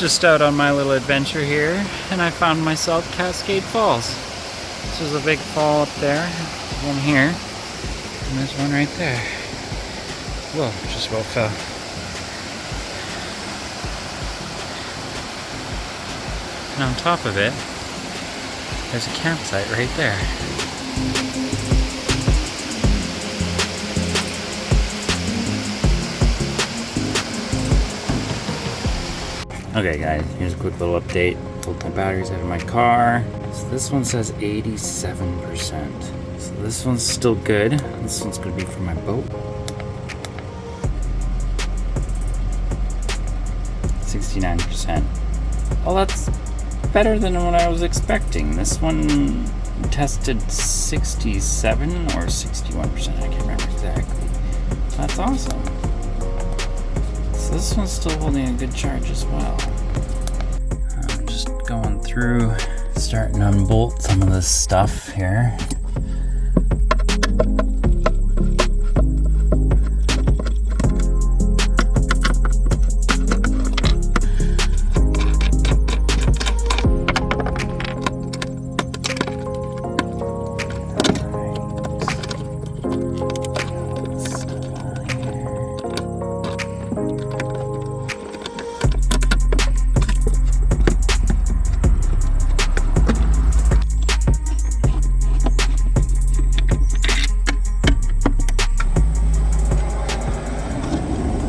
Just out on my little adventure here, and I found myself Cascade Falls. This was a big fall up there, one here, and there's one right there. Whoa, just about fell. And on top of it, there's a campsite right there. Okay guys, here's a quick little update. Pulled my batteries out of my car. So this one says 87%. So this one's still good. This one's gonna be for my boat. 69%. Well, that's better than what I was expecting. This one tested 67 or 61%. I can't remember exactly. That's awesome. So this one's still holding a good charge as well. I'm just going through, starting to unbolt some of this stuff here.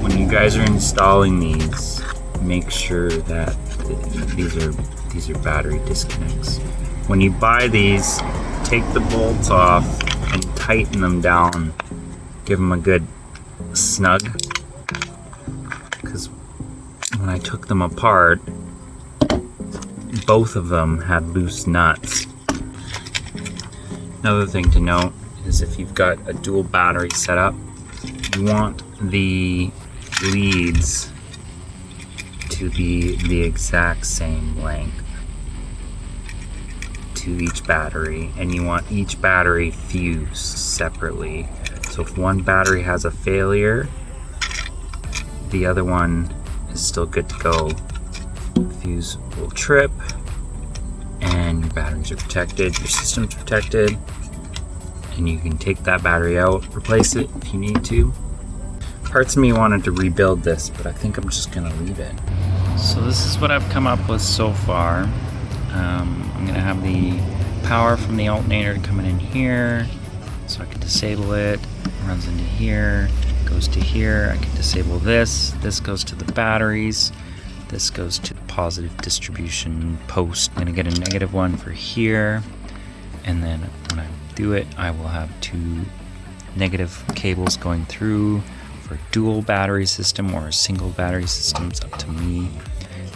When you guys are installing these, make sure that these are battery disconnects. When you buy these, take the bolts off and tighten them down. Give them a good snug. Because when I took them apart, both of them had loose nuts. Another thing to note is if you've got a dual battery setup, you want the leads to be the exact same length to each battery, and you want each battery fused separately. So if one battery has a failure, the other one is still good to go. The fuse will trip and your batteries are protected, your system's protected, and you can take that battery out, replace it if you need to. Parts of me wanted to rebuild this, but I think I'm just gonna leave it. So this is what I've come up with so far. I'm gonna have the power from the alternator coming in here, so I can disable it. It runs into here, goes to here. I can disable this. This goes to the batteries. This goes to the positive distribution post. I'm gonna get a negative one for here, and then when I do it, I will have two negative cables going through for dual battery system or a single battery system. It's up to me.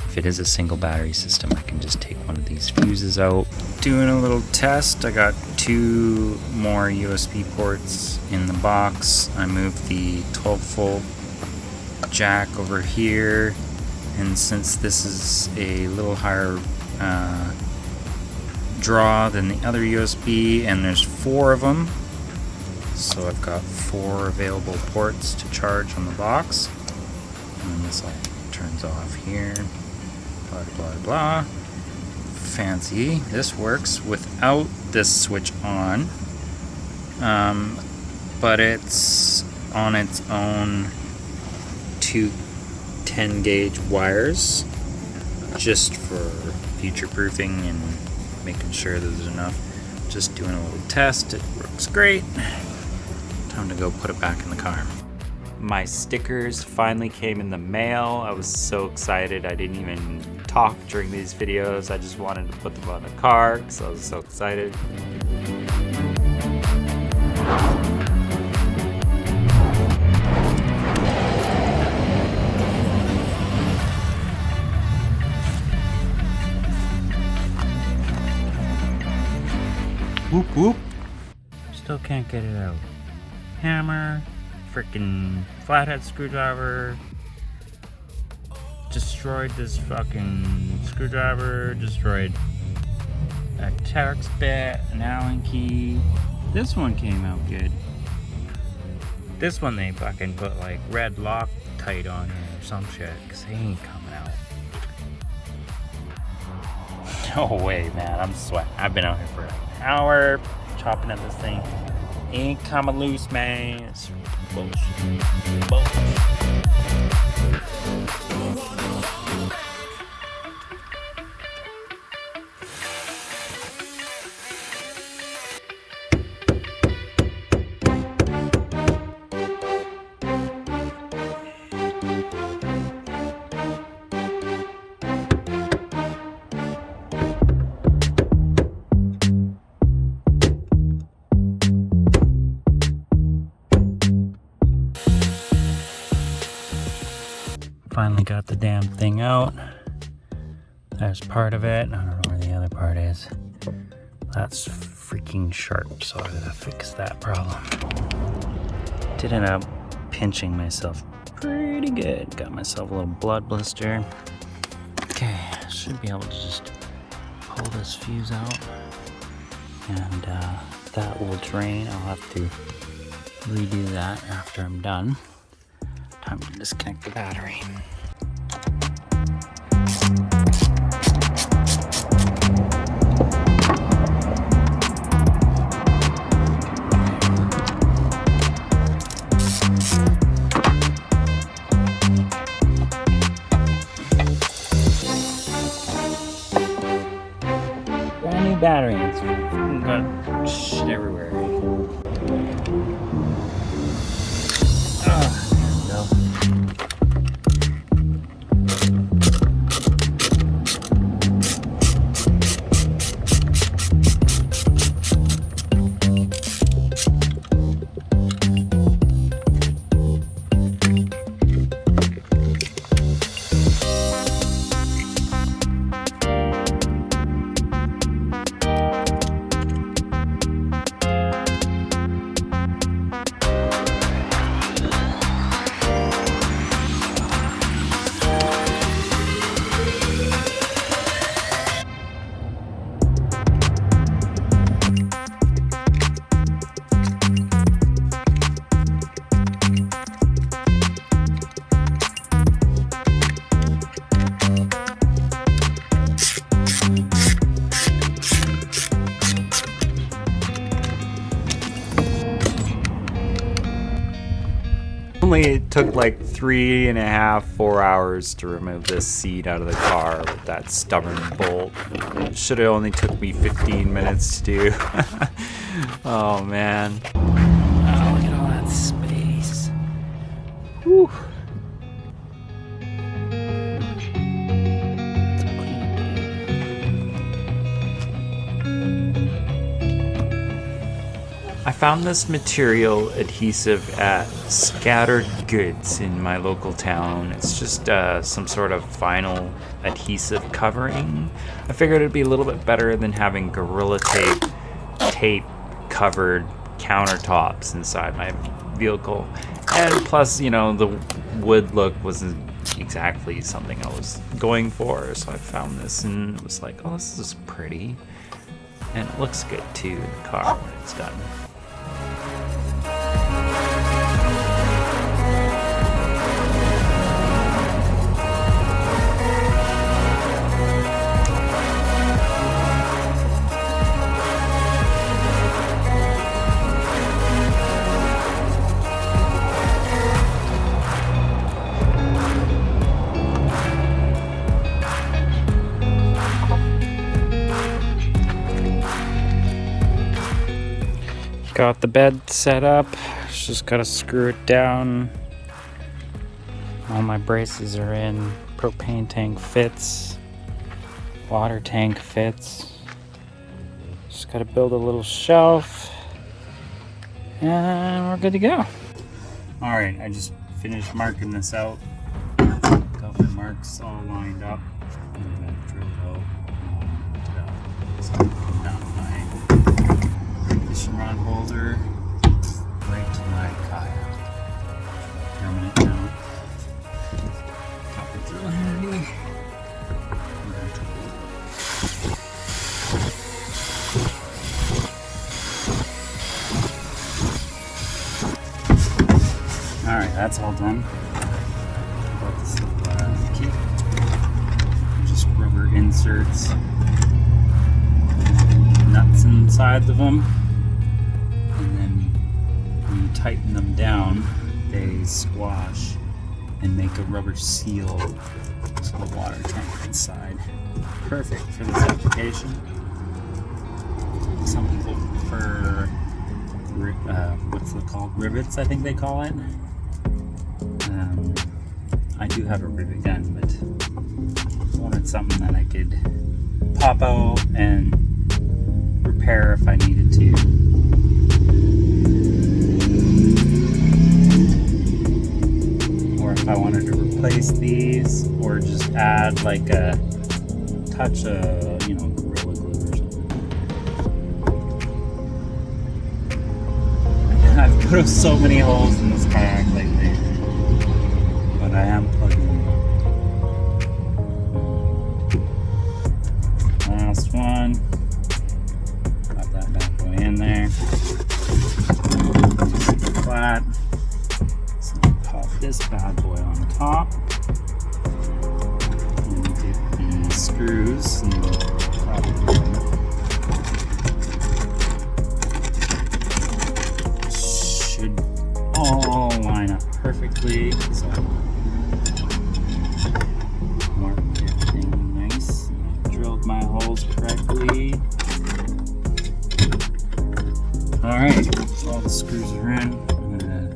If it is a single battery system, I can just take one of these fuses out. Doing a little test, I got two more USB ports in the box. I moved the 12-volt jack over here, and since this is a little higher draw than the other USB, and there's 4 of them, so I've got 4 available ports to charge on the box. And then this all turns off here. Blah, blah, blah. Fancy. This works without this switch on. But it's on its own 2 10-gauge wires, just for future proofing and making sure that there's enough. Just doing a little test. It works great. Time to go put it back in the car. My stickers finally came in the mail. I was so excited. I didn't even talk during these videos. I just wanted to put them on the car because I was so excited. Whoop whoop. Still can't get it out. Hammer, freaking flathead screwdriver, destroyed this fucking screwdriver, destroyed a Terex bit, an Allen key. This one came out good. This one they fucking put like red Loctite on it or some shit, because they ain't coming out. No way, man. I'm sweating. I've been out here for like an hour chopping at this thing. Ain't coming loose, man. It's bullshit. Bullshit. Finally got the damn thing out. There's part of it. I don't know where the other part is. That's freaking sharp, so I gotta fix that problem. Did end up pinching myself pretty good. Got myself a little blood blister. Okay, should be able to just pull this fuse out. And that will drain. I'll have to redo that after I'm done. Time to disconnect the battery. Brand new battery. It's got shit everywhere. It took like 3.5, 4 hours to remove this seat out of the car with that stubborn bolt. It should have only took me 15 minutes to do. Oh man. Oh, look at all that space. Whew. I found this material adhesive at Scattered Goods in my local town. It's just some sort of vinyl adhesive covering. I figured it'd be a little bit better than having Gorilla tape covered countertops inside my vehicle. And plus, you know, the wood look wasn't exactly something I was going for. So I found this and was like, oh, this is pretty. And it looks good too in the car when it's done. Got the bed set up, just gotta screw it down. All my braces are in, propane tank fits, water tank fits. Just gotta build a little shelf and we're good to go. All right, I just finished marking this out. Got my marks all lined up. I'm gonna drill it out. So I can come down my fishing rod holder right to my kayak. Permanent now. Got the drill handy. Alright, that's all done. Got this little kit. Just rubber inserts. sides of them, and then when you tighten them down, they squash and make a rubber seal so the water can't get inside. Perfect for this application. Some people prefer what's it called? Rivets, I think they call it. I do have a rivet gun, but I wanted something that I could pop out and repair if I needed to. Or if I wanted to replace these, or just add like a touch of, Gorilla Glue or something. I've put so many holes in this kayak lately, but I am plugging them. Last one. Got that bad boy in there. Flat. So pop this bad boy on top. And get the screws and probably should all line up perfectly. So mark everything nice. Drilled my holes correctly. Alright, so all the screws are in. I'm gonna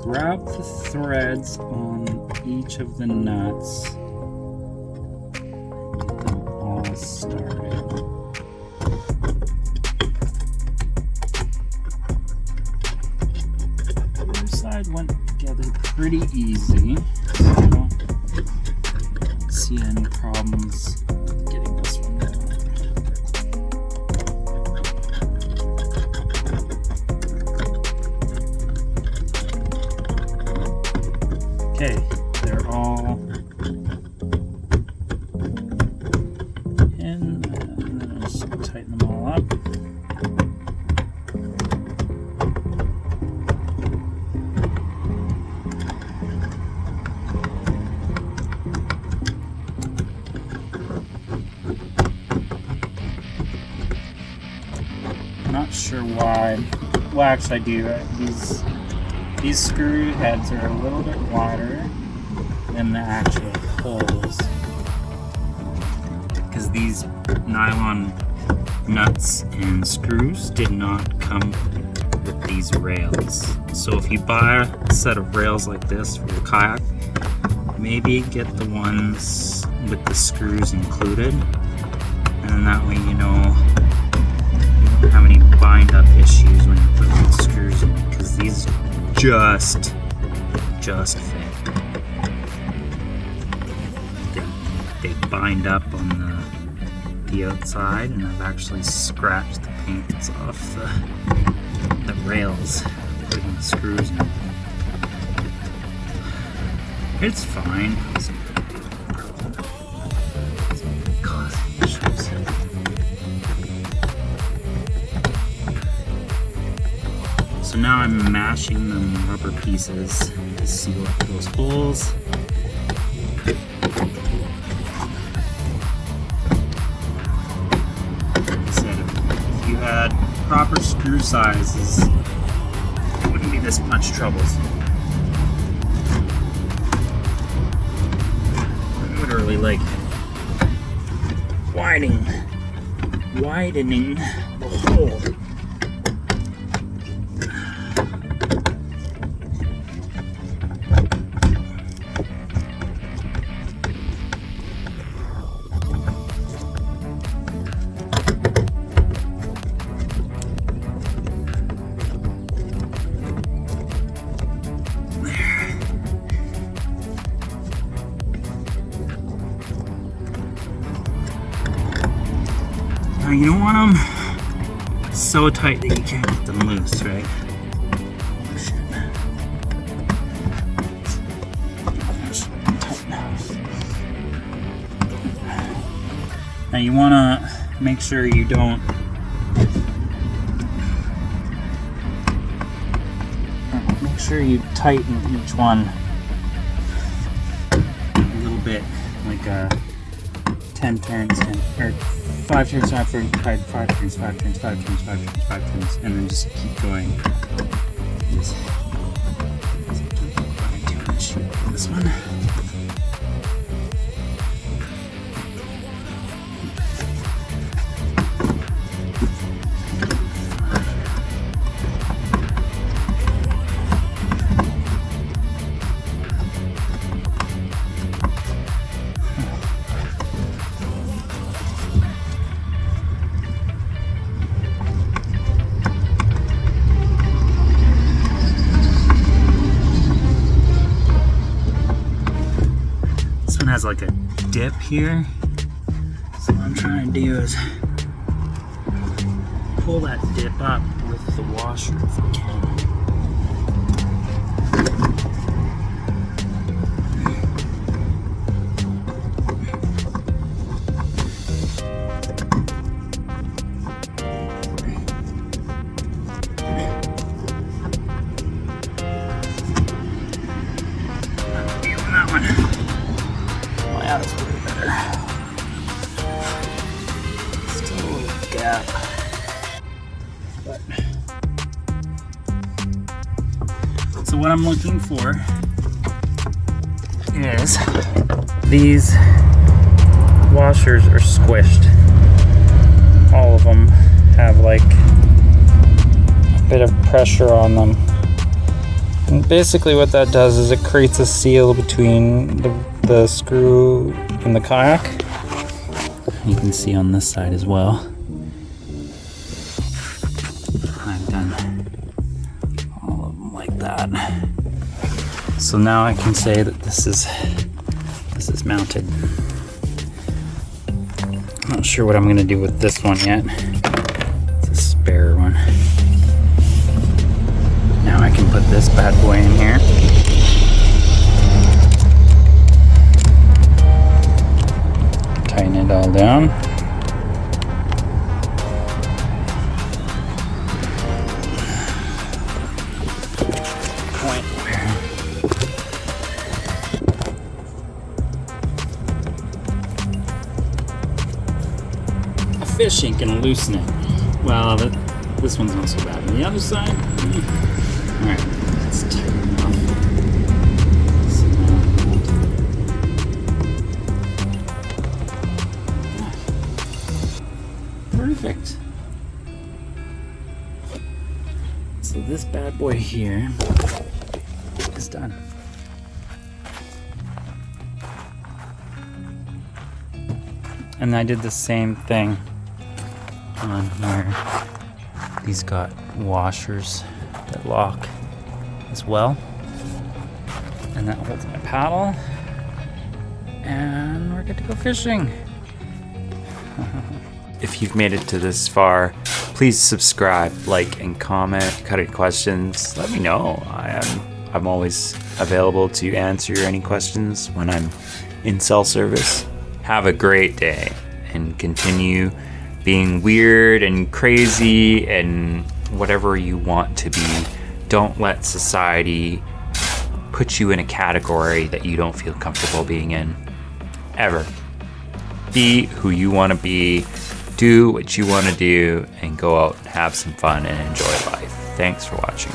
grab the threads on each of the nuts and get them all started. The other side went together pretty easy, so I don't see any problems getting this one down. Okay, they're all in, and then I'll just tighten them all up. Not sure why. Well, actually, I do. These screw heads are a little bit wider than the actual holes, because these nylon nuts and screws did not come with these rails. So if you buy a set of rails like this for your kayak, maybe get the ones with the screws included, and then that way you don't have any bind up issues when you put the screws in, because these just fit. They bind up on the outside, and I've actually scratched the paints off the rails putting the screws in. It's fine. So now I'm mashing them rubber pieces to seal up those holes. Like I said, if you had proper screw sizes, it wouldn't be this much trouble. Literally like widening the hole. Now you don't want them so tight that you can't get them loose, right? Oh, shit. Now you want to make sure you don't make sure you tighten each one a little bit, like 10 turns, or 5 turns, 5 turns, 5 turns, 5 turns, 5 turns, 5 turns, 5 turns, and then just keep going. Just keep going too much. This one. Has like a dip here, so what I'm trying to do is pull that dip up with the washer if I can. That one. Yeah, that's way better. Still a little gap. But so what I'm looking for is these washers are squished. All of them have like a bit of pressure on them. And basically what that does is it creates a seal between the screw and the kayak. You can see on this side as well. I've done all of them like that. So now I can say that this is mounted. I'm not sure what I'm gonna do with this one yet. It's a spare one. Now I can put this bad boy in here. Tighten it all down. Point where a fish ain't gonna loosen it. Well, this one's not so bad. On the other side, all right, let's tighten it off. Perfect. So this bad boy here is done. And I did the same thing on where these got washers that lock as well. And that holds my paddle. And we're good to go fishing. If you've made it to this far, please subscribe, like, and comment. Got any questions? Let me know. I'm always available to answer any questions when I'm in cell service. Have a great day and continue being weird and crazy and whatever you want to be. Don't let society put you in a category that you don't feel comfortable being in. Ever. Be who you want to be. Do what you want to do and go out and have some fun and enjoy life. Thanks for watching.